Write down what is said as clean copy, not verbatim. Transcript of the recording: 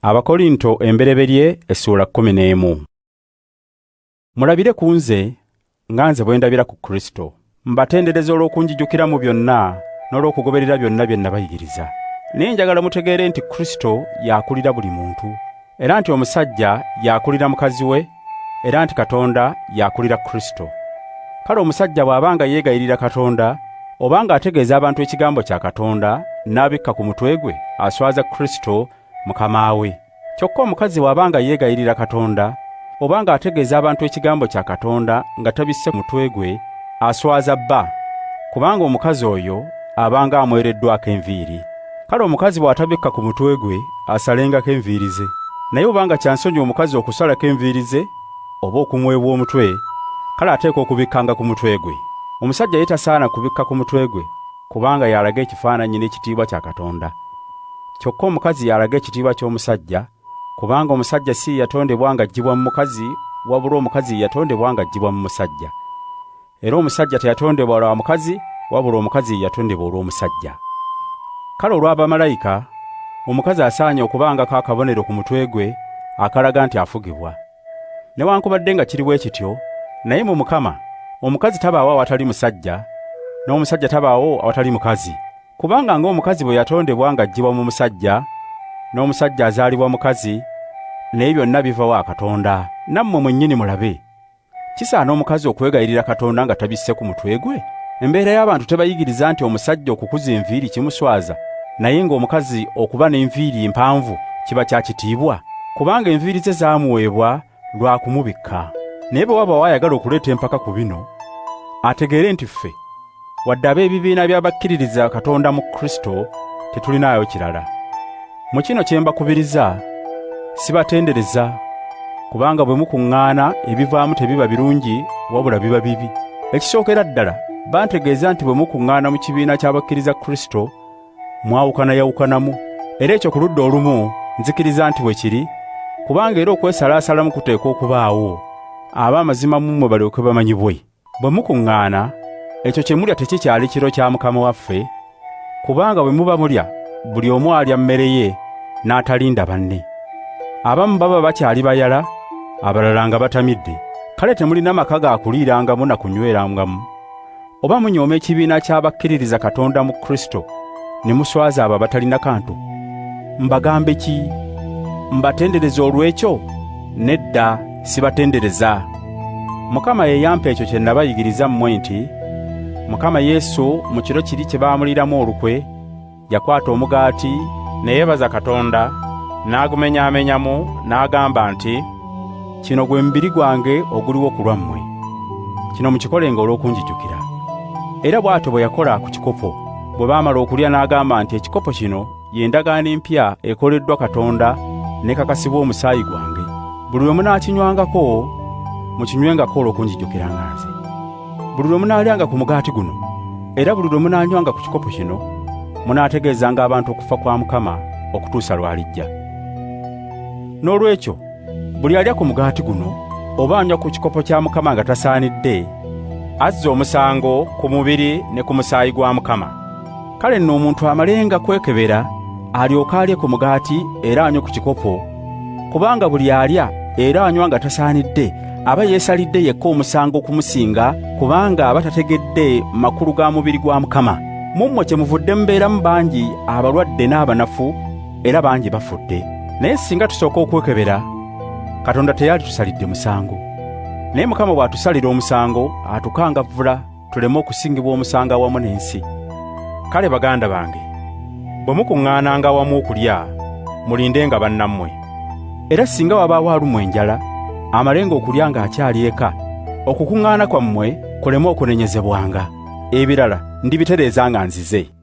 Abakkolinso Essuula 11. Mulabire ku nze nga nze bwe ndabira ku Kristo. Mbatendereza olw'okunjijukira mu byonna n'olw'okugoberera byonna bye nabayigiriza. Naye njagala mutegeere nti Kristo yakulira buli muntu, era nti omusajja yakulira mukazi we, era nti Katonda yakulira Kristo. Kale omusajja bw'abanga yeegayirira Katonda, obanga ategeeza abantu ekigambo kya Katonda n'abikka ku mutwe gwe, aswaza Kristo mukama we. Kyokka omukazi bw'abanga yeegayirira Katonda, obanga ategeeza abantu ekigambo kya Katonda nga tabisse ku mutwe gwe, aswaza bba, kubanga omukazi oyo abanga amwereddwako enviiri. Kale omukazi bw'atabikka ku mutwe gwe, asalengako enviiri ze. Naye obanga kyansonyi omukazi okusalako enviiri ze oba okumwebwa omutwe, kale ateekwa okubikkanga ku mutwe gwe. Omusajja yetasaana kubikka ku mutwe gwe, kubanga yalaga ekifaananyi n'ekitiibwa kya Katonda. Kyokka omukazi yalaga ekitiibwa ky'omusajja, kubanga omusajja si yatondebwa ng'aggyibwa mu mukazi, wabula omukazi yatondebwa ng'aggyibwa mu musajja. Era omusajja teyatondebwa lwa mukazi, wabula omukazi yatondebwa olw'omusajja. Kale olw'abamalayika, omukazi asaanye okubangako akabonero ku mutwe gwe akalaga nti afugibwa. Newankubadde nga kiri bwe kityo, naye mu Mukama, omukazi tabaawo awatali musajja, n'omusajja tabaawo awatali mukazi. Kubanga ng'omukazi bwe yatondebwa ng'aggyibwa mu musajja, n'omusajja azaalibwa mukazi, naye byonna biva wa Katonda. Nammwe mwennyini mulabe, kisaana omukazi okwegayirira Katonda nga tabisse ku mutwe gwe? Embeera y'abantu tebayigiriza nti omusajja okukuza enviiri kimuswaza, naye ng'omukazi okuba n'enviiri empanvu kiba kya kitiibwa, kubanga enviiri ze zaamuweebwa lwa kumubikka. Naye bwe waba waayagala okuleeta empaka ku bino, ategeere nti ffe, wadde ab'ebibiina by'abakkiririza Katonda mu Kristo, tetulinaayo kirala. Mu kino kye mbakubiriza, sibatendereza, kubanga bwe mukuŋŋaana ebivaamu tebiba birungi, wabula biba bibi. Ekisookera ddala, bantegeeza nti bwe mukuŋŋaana mu kibiina ky'abakkiriza Kristo, mwawukanayawukanamu. Era ekyo ku ludda olumu nzikiriza nti bwe kiri, kubanga era okwesalaasalamu kuteekwa okubaawo, ab'amazima mu mmwe balyoke bamanyibwe. Bwe mukuŋŋaana, ekyo kye mulya tekikyali kiro kya Mukama waffe, kubanga bwe muba mulya, buli omu alya mmere ye n'atalinda banne. Abamu baba bakyali bayala, abalala nga batamidde. Kale temulina maka ga kuliirangamu na kunywerangamu? Oba munyooma ekibiina ky'abakkiririza Katonda mu Kristo, ne muswaza abo abatalina kantu? Mbagambe ki? Mbatendereza olw'ekyo? Nedda, sibatendereza. Mukama ye yampa ekyo kye nabayigiriza mmwe nti, Mukama Yesu mu kiro kiri kye baamuliramu olukwe, yakwata omugaati, ne yeebaza Katonda, n'agumenyaamenyamu, n'agamba nti, kino gwe mubiri gwange oguliwo ku lwammwe. Kino mukikolenga olw'okunjijukira. Era bw'atyo bwe yakola ku kikopo, bwe baamala okulya n'agamba nti, ekikopo kino ye ndagaano empya ekoleddwa Katonda n'ekakasibwa omusaayi gwange. Buli lwe munaakinywangako, mukinywengako olw'okunjijukiranga nze. Buli lwe munaalyanga ku mugaati guno, era buli lwe munaanywanga ku kikopo kino, munaategeezanga abantu okufa kwa Mukama okutuusa lw'alijja. N'olwekyo, buli alya ku mugaati guno, oba anywa ku kikopo kya Mukama nga tasaanidde, azza omusango ku mubiri ne ku musaayi gwa Mukama. Kale nno omuntu amalenga kwekebera, alyoke alye ku mugaati era anywe ku kikopo, kubanga buli alya era anywa nga tasaanidde, aba yeesalidde yekka omusango okumusinga, kubanga aba tategedde makulu ga mubiri gwa Mukama. Mummwe kyemuvudde mubeeramu bangi abalwadde n'abanafu, era bangi bafudde. Naye singa tusooka okwekebera, Katonda teyali tusalidde musango. Naye Mukama bw'atusalira omusango, atukangavvula tuleme okusingibwa omusango awamu n'ensi. Kale baganda bange, bwe mukuŋŋaananga awamu okulya, mulindenga bannammwe. Era singa wabaawo alumwa enjala, amalenga okulya ng'akyali eka, okukuŋŋaana kwammwe kuleme okunenyezebwanga. Ebirala ndibitereeza nga nzize.